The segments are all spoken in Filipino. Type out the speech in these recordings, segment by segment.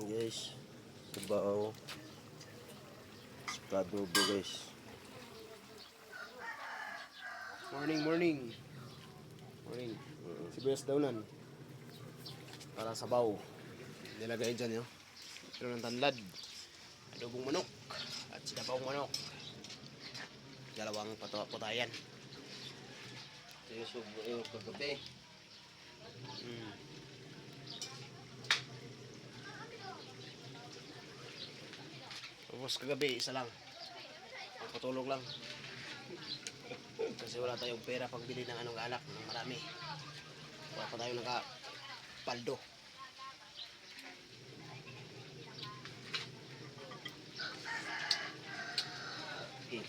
Guys, sabaw kadugo guys. Morning. Sibuyas daunan. Para sabaw. Nilagay dyan yun. Ito ng tanlad. Adobong manok. At sinapawang manok. Dalawang putayan. Ito yung subo yung kagabi. Tapos kagabi, isa lang. Patulog lang. Kasi wala tayong pera pagbili ng anong alak ng marami. Wala pa tayong nakapaldo. Okay.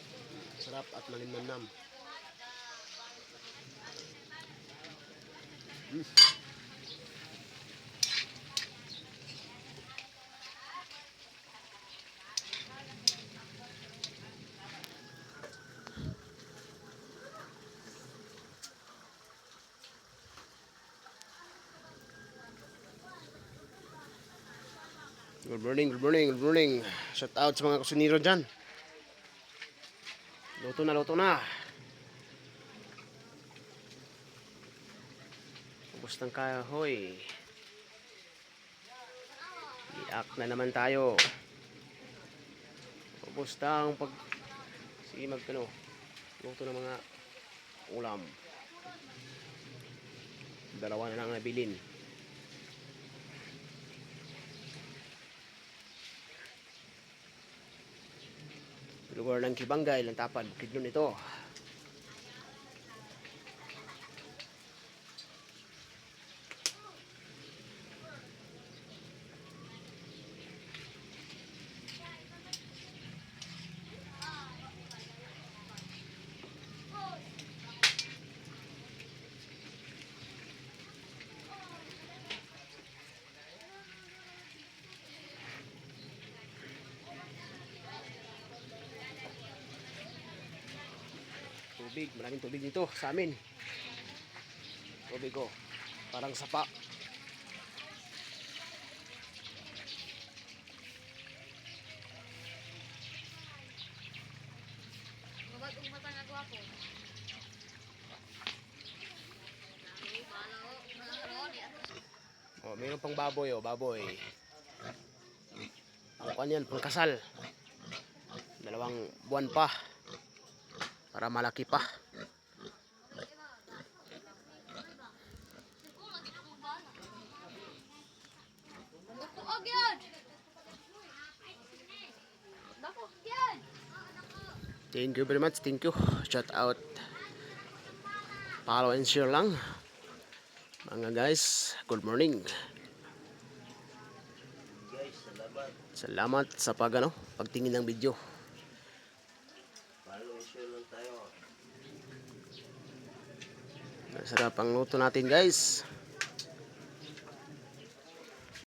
Sarap at malinamnam. Good morning. Shout out sa mga kusinero dyan. Luto na. Ubus ng kahoy. Iak na naman tayo. Ubus ng sige luto ng mga ulam. Dalawa na lang nabilin. Lugar ng Kibangay, Lantapad, Kidlon ito. Maraming tubig dito sa amin. Tubig ko, parang sapa. Oh, mayroon pang baboy, baboy. Ang yan, pangkasal. 2 buwan pa. Para malaki pa. Thank you very much. Thank you. Shout out. Follow and share lang. Mga guys, good morning. Guys, Salamat sa pagtingin ng video. Follow and share lang tayo. Masarap ang luto natin guys.